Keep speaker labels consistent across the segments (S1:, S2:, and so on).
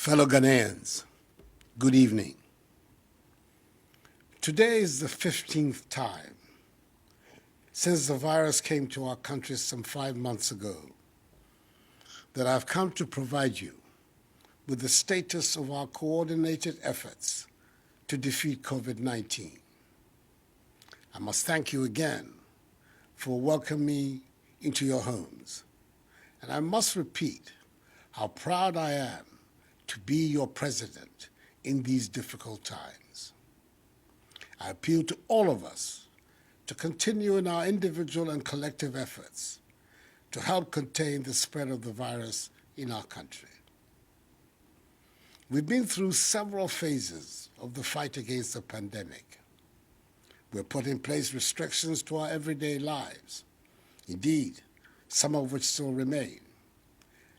S1: Fellow Ghanaians, good evening. Today is the 15th time since the virus came to our country some 5 months ago that I've come to provide you with the status of our coordinated efforts to defeat COVID-19. I must thank you again for welcoming me into your homes. And I must repeat how proud I am to be your president in these difficult times. I appeal to all of us to continue in our individual and collective efforts to help contain the spread of the virus in our country. We've been through several phases of the fight against the pandemic. We've put in place restrictions to our everyday lives, indeed, some of which still remain,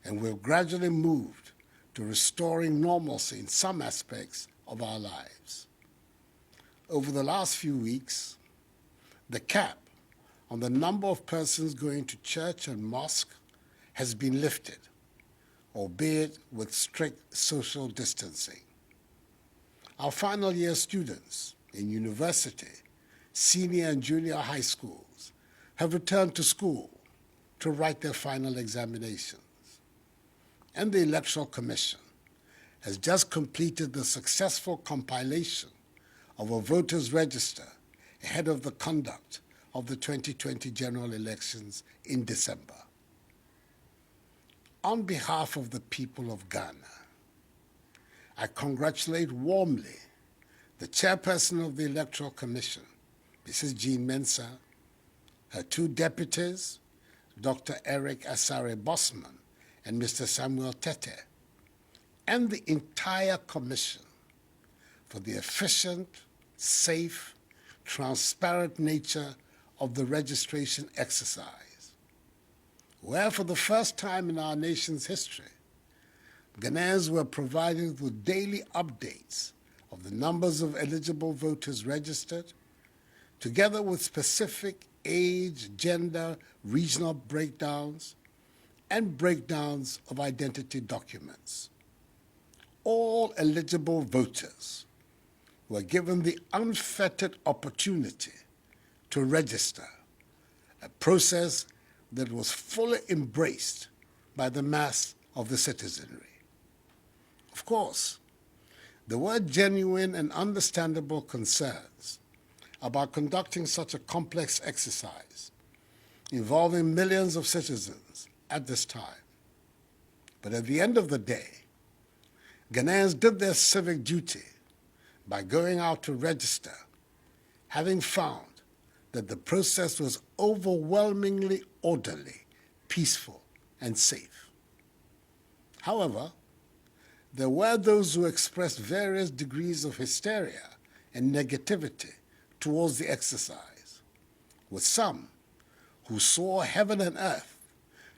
S1: and we've gradually moved to restoring normalcy in some aspects of our lives. Over the last few weeks, the cap on the number of persons going to church and mosque has been lifted, albeit with strict social distancing. Our final year students in university, senior and junior high schools have returned to school to write their final examinations. And the Electoral Commission has just completed the successful compilation of a voters' register ahead of the conduct of the 2020 general elections in December. On behalf of the people of Ghana, I congratulate warmly the chairperson of the Electoral Commission, Mrs. Jean Mensah, her two deputies, Dr. Eric Asare Bosman and Mr. Samuel Tete, and the entire Commission for the efficient, safe, transparent nature of the registration exercise, where for the first time in our nation's history, Ghanaians were provided with daily updates of the numbers of eligible voters registered, together with specific age, gender, regional breakdowns, and breakdowns of identity documents. All eligible voters were given the unfettered opportunity to register, a process that was fully embraced by the mass of the citizenry. Of course, there were genuine and understandable concerns about conducting such a complex exercise involving millions of citizens at this time. But at the end of the day, Ghanaians did their civic duty by going out to register, having found that the process was overwhelmingly orderly, peaceful, and safe. However, there were those who expressed various degrees of hysteria and negativity towards the exercise, with some who saw heaven and earth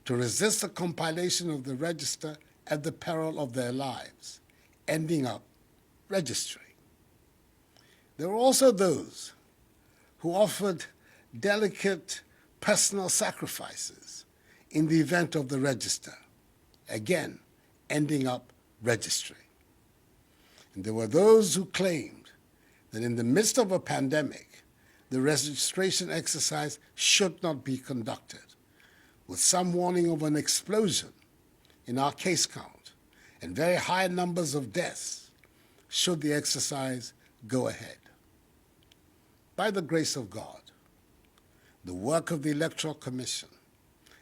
S1: to resist the compilation of the register at the peril of their lives, ending up registering. There were also those who offered delicate personal sacrifices in the event of the register, again ending up registering. And there were those who claimed that in the midst of a pandemic, the registration exercise should not be conducted, with some warning of an explosion in our case count and very high numbers of deaths should the exercise go ahead. By the grace of God, the work of the Electoral Commission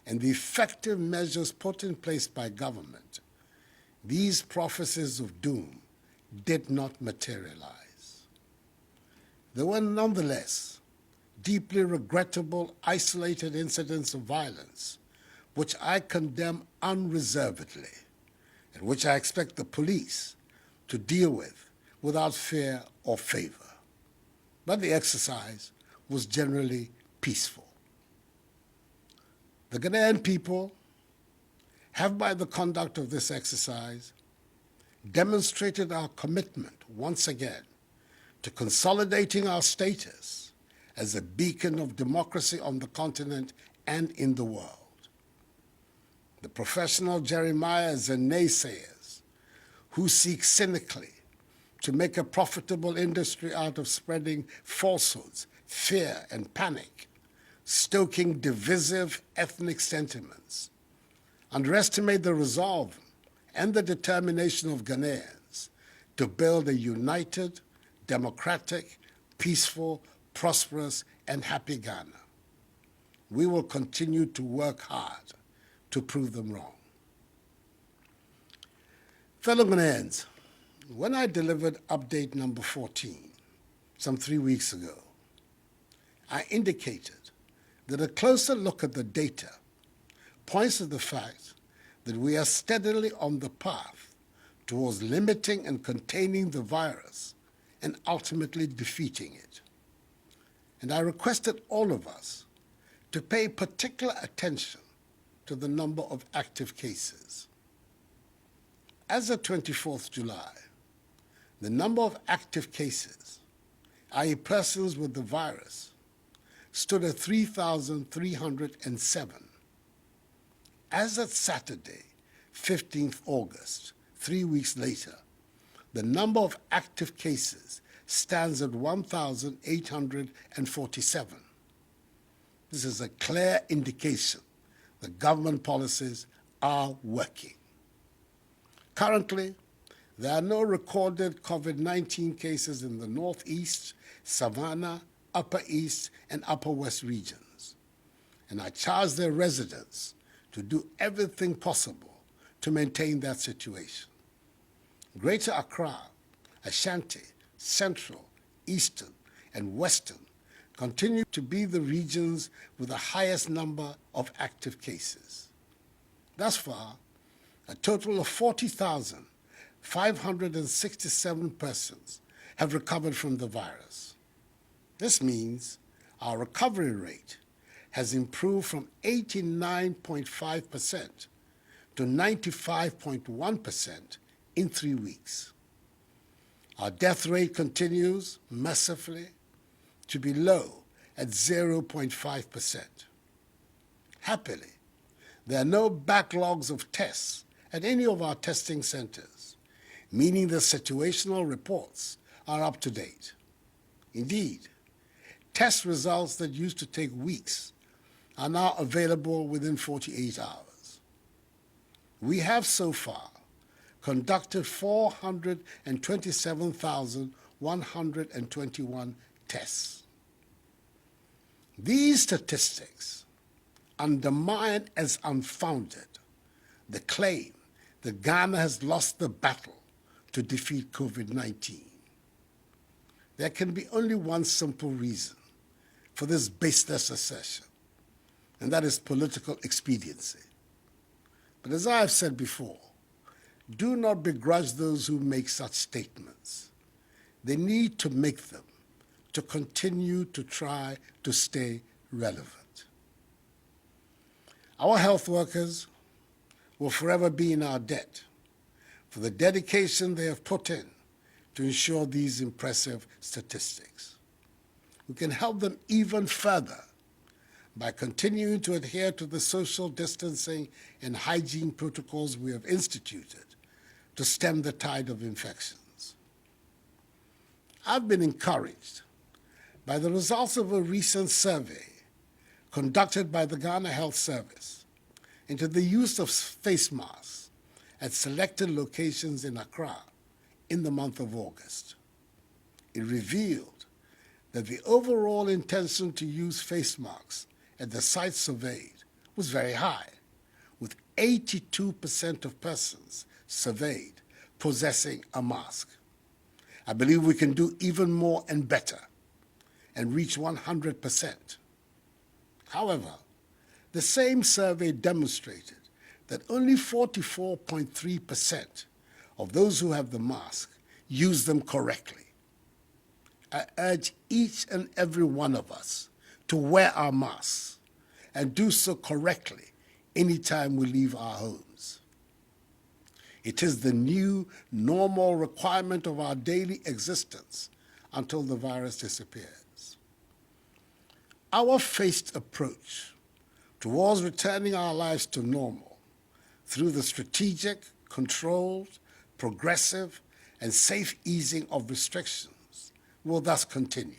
S1: and the effective measures put in place by government, these prophecies of doom did not materialize. There were nonetheless deeply regrettable, isolated incidents of violence, which I condemn unreservedly, and which I expect the police to deal with without fear or favor. But the exercise was generally peaceful. The Ghanaian people have, by the conduct of this exercise, demonstrated our commitment once again to consolidating our status as a beacon of democracy on the continent and in the world. The professional Jeremiahs and naysayers who seek cynically to make a profitable industry out of spreading falsehoods, fear, and panic, stoking divisive ethnic sentiments, underestimate the resolve and the determination of Ghanaians to build a united, democratic, peaceful, prosperous, and happy Ghana. We will continue to work hard to prove them wrong. Fellow Ghanaians, when I delivered update number 14, some 3 weeks ago, I indicated that a closer look at the data points to the fact that we are steadily on the path towards limiting and containing the virus and ultimately defeating it. And I requested all of us to pay particular attention to the number of active cases. As of 24th July, the number of active cases, i.e. persons with the virus, stood at 3,307. As of Saturday, 15th August, 3 weeks later, the number of active cases stands at 1,847. This is a clear indication that government policies are working. Currently, there are no recorded COVID-19 cases in the Northeast, Savannah, Upper East, and Upper West regions. And I charge their residents to do everything possible to maintain that situation. Greater Accra, Ashanti, Central, Eastern, and Western continue to be the regions with the highest number of active cases. Thus far, a total of 40,567 persons have recovered from the virus. This means our recovery rate has improved from 89.5% to 95.1% in 3 weeks. Our death rate continues, mercifully, to be low at 0.5%. Happily, there are no backlogs of tests at any of our testing centers, meaning the situational reports are up to date. Indeed, test results that used to take weeks are now available within 48 hours. We have so far conducted 427,121 tests. These statistics undermine as unfounded the claim that Ghana has lost the battle to defeat COVID-19. There can be only one simple reason for this baseless assertion, and that is political expediency. But as I have said before, do not begrudge those who make such statements. They need to make them to continue to try to stay relevant. Our health workers will forever be in our debt for the dedication they have put in to ensure these impressive statistics. We can help them even further by continuing to adhere to the social distancing and hygiene protocols we have instituted to stem the tide of infections. I've been encouraged by the results of a recent survey conducted by the Ghana Health Service into the use of face masks at selected locations in Accra in the month of August. It revealed that the overall intention to use face masks at the sites surveyed was very high, with 82% of persons surveyed possessing a mask. I believe we can do even more and better and reach 100%. However, the same survey demonstrated that only 44.3% of those who have the mask use them correctly. I urge each and every one of us to wear our masks and do so correctly anytime we leave our homes. It is the new normal requirement of our daily existence until the virus disappears. Our phased approach towards returning our lives to normal through the strategic, controlled, progressive, and safe easing of restrictions will thus continue.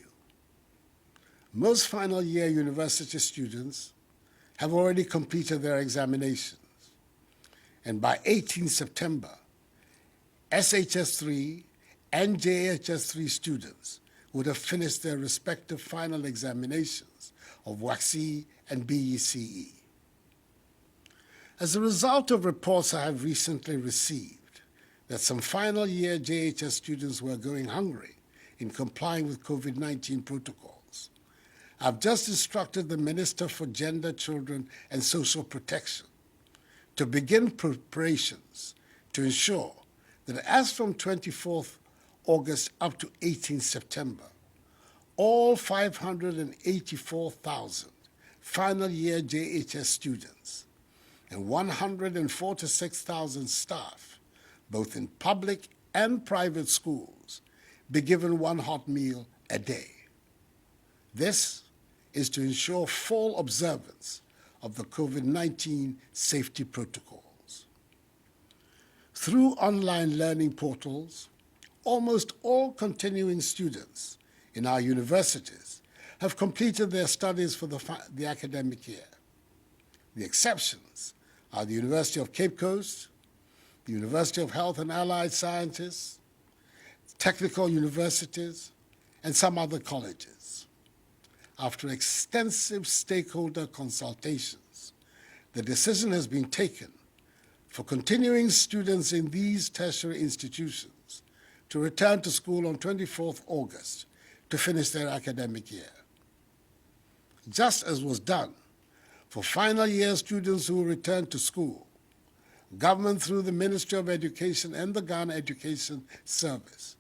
S1: Most final year university students have already completed their examinations, and by 18 September, SHS3 and JHS3 students would have finished their respective final examinations of WACC and BECE. As a result of reports I have recently received that some final year JHS students were going hungry in complying with COVID-19 protocols, I've just instructed the Minister for Gender, Children and Social Protection to begin preparations to ensure that as from 24th August up to 18 September, all 584,000 final year JHS students and 146,000 staff, both in public and private schools, be given one hot meal a day. This is to ensure full observance of the COVID-19 safety protocols. Through online learning portals, almost all continuing students in our universities have completed their studies for the academic year. The exceptions are the University of Cape Coast, the University of Health and Allied Sciences, technical universities, and some other colleges. After extensive stakeholder consultations, the decision has been taken for continuing students in these tertiary institutions to return to school on 24th August to finish their academic year. Just as was done for final year students who returned to school, government through the Ministry of Education and the Ghana Education Service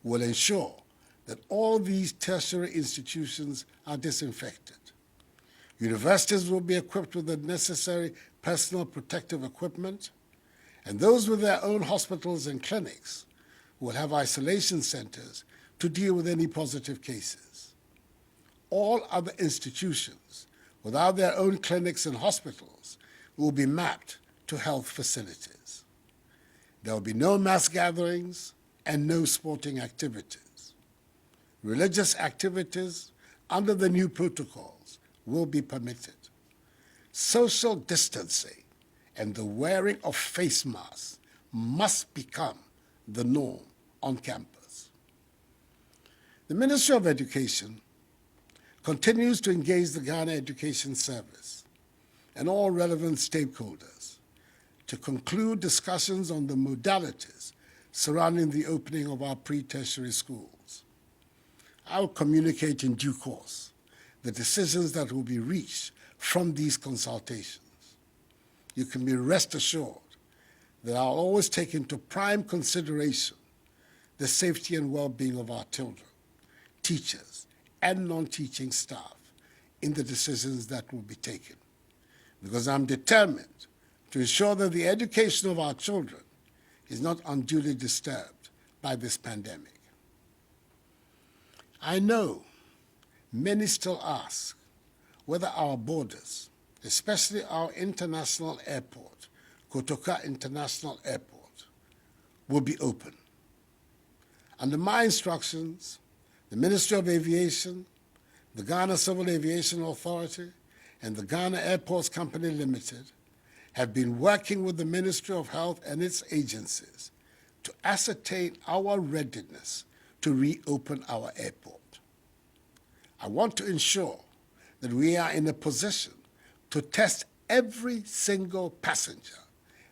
S1: will ensure that all these tertiary institutions are disinfected. Universities will be equipped with the necessary personal protective equipment, and those with their own hospitals and clinics will have isolation centers to deal with any positive cases. All other institutions without their own clinics and hospitals will be mapped to health facilities. There will be no mass gatherings and no sporting activities. Religious activities under the new protocols will be permitted. Social distancing and the wearing of face masks must become the norm on campus. The Ministry of Education continues to engage the Ghana Education Service and all relevant stakeholders to conclude discussions on the modalities surrounding the opening of our pre-tertiary schools. I will communicate in due course the decisions that will be reached from these consultations. You can be rest assured that I'll always take into prime consideration the safety and well-being of our children, teachers, and non-teaching staff in the decisions that will be taken, because I'm determined to ensure that the education of our children is not unduly disturbed by this pandemic. I know many still ask whether our borders, especially our international airport, Kotoka International Airport, will be open. Under my instructions, the Ministry of Aviation, the Ghana Civil Aviation Authority, and the Ghana Airports Company Limited have been working with the Ministry of Health and its agencies to ascertain our readiness to reopen our airport. I want to ensure that we are in a position to test every single passenger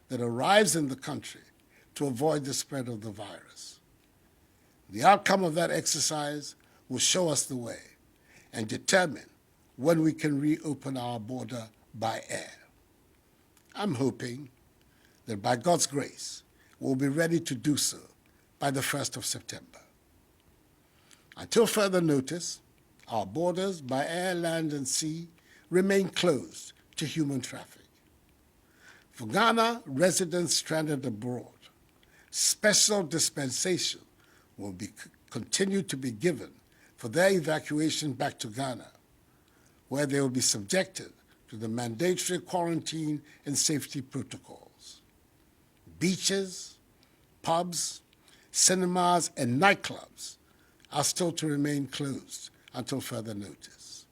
S1: that arrives in the country to avoid the spread of the virus. The outcome of that exercise will show us the way and determine when we can reopen our border by air. I'm hoping that by God's grace, we'll be ready to do so by the 1st of September. Until further notice, our borders by air, land, and sea remain closed to human traffic. For Ghana residents stranded abroad, special dispensation will continue to be given for their evacuation back to Ghana, where they will be subjected to the mandatory quarantine and safety protocols. Beaches, Pubs, cinemas, and nightclubs are still to remain closed until further notice.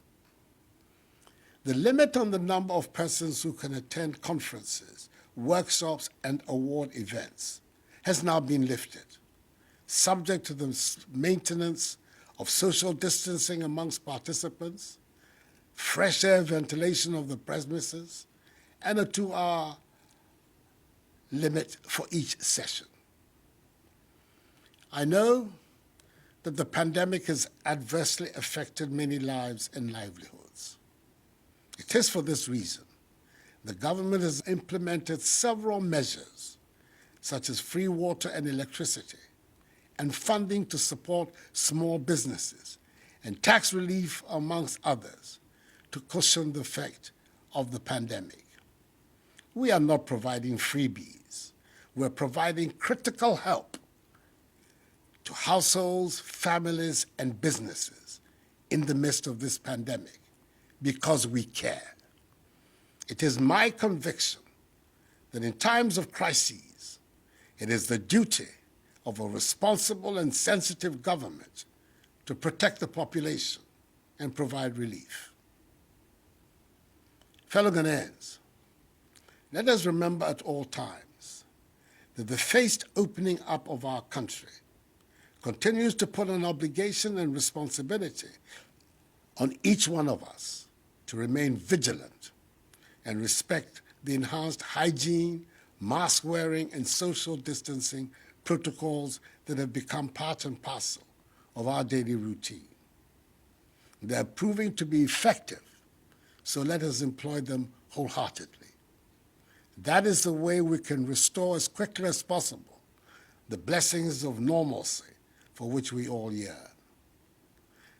S1: The limit on the number of persons who can attend conferences, workshops, and award events has now been lifted, subject to the maintenance of social distancing amongst participants, fresh air ventilation of the premises, and a 2-hour limit for each session. I know that the pandemic has adversely affected many lives and livelihoods. It is for this reason the government has implemented several measures, such as free water and electricity, and funding to support small businesses, and tax relief, amongst others, to cushion the effect of the pandemic. We are not providing freebies. We're providing critical help to households, families, and businesses in the midst of this pandemic because we care. It is my conviction that in times of crises, it is the duty of a responsible and sensitive government to protect the population and provide relief. Fellow Ghanaians, let us remember at all times that the phased opening up of our country continues to put an obligation and responsibility on each one of us to remain vigilant and respect the enhanced hygiene, mask wearing, and social distancing protocols that have become part and parcel of our daily routine. They are proving to be effective, so let us employ them wholeheartedly. That is the way we can restore as quickly as possible the blessings of normalcy for which we all yearn.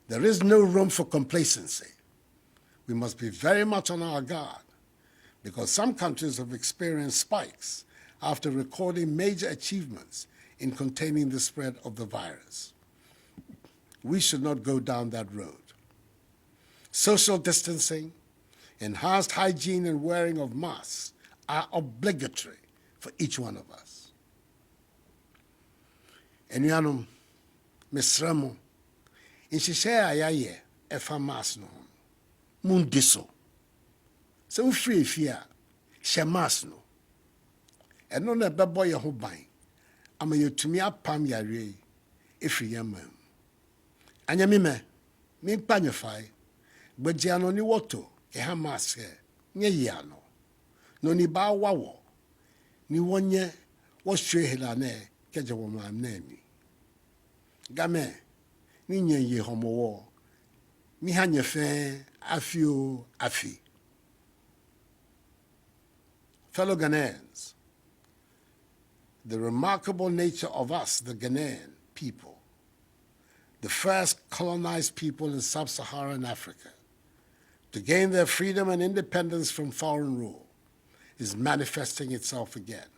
S1: There is no room for complacency. We must be very much on our guard because some countries have experienced spikes after recording major achievements in containing the spread of the virus. We should not go down that road. Social distancing, enhanced hygiene, and wearing of masks are obligatory for each one of us. Enuanom, mesrɛ mo, nhyehyɛ a yɛayɛ ɛfa mask no ho, mundi so. Sɛ wofiri efie a, hyɛ mask no. Ɛno na ɛbɛbɔ yɛn ho ban, ama yɛtumi apam yareɛ yi ɛfiri yɛn man mu. Anya mimɛ, mimpa nyefai, gbejiano ni woto, keha mask nye yiano. No ni ba wawo, ni wonye, wo shwe helane, keja wama amnemi. Game, ni nye ye homowo, mi hanye fe, afio, afi. Fellow Ghanaians, the remarkable nature of us, the Ghanaian people, the first colonized people in sub-Saharan Africa, to gain their freedom and independence from foreign rule, is manifesting itself again.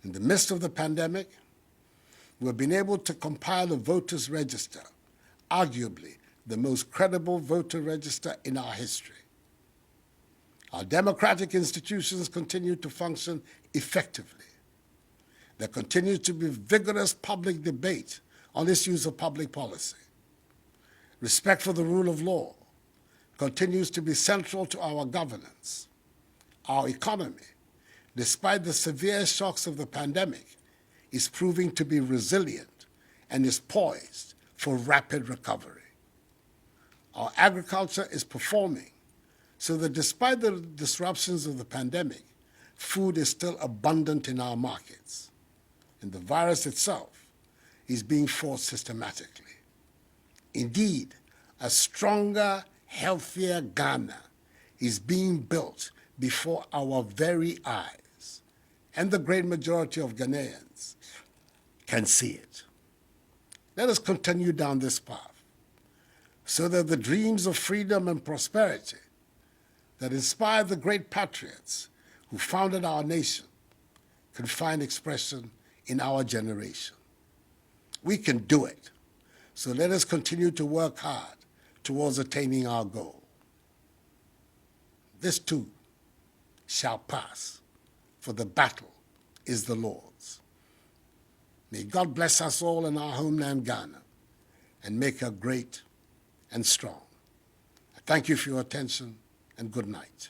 S1: In the midst of the pandemic, we've been able to compile a voters' register, arguably the most credible voter register in our history. Our democratic institutions continue to function effectively. There continues to be vigorous public debate on issues of public policy. Respect for the rule of law continues to be central to our governance. Our economy, despite the severe shocks of the pandemic, is proving to be resilient and is poised for rapid recovery. Our agriculture is performing so that despite the disruptions of the pandemic, food is still abundant in our markets, and the virus itself is being fought systematically. Indeed, a stronger, healthier Ghana is being built before our very eyes, and the great majority of Ghanaians can see it. Let us continue down this path so that the dreams of freedom and prosperity that inspired the great patriots who founded our nation can find expression in our generation. We can do it, so let us continue to work hard towards attaining our goal. This too shall pass, for the battle is the Lord's. May God bless us all in our homeland, Ghana, and make her great and strong. I thank you for your attention, and good night.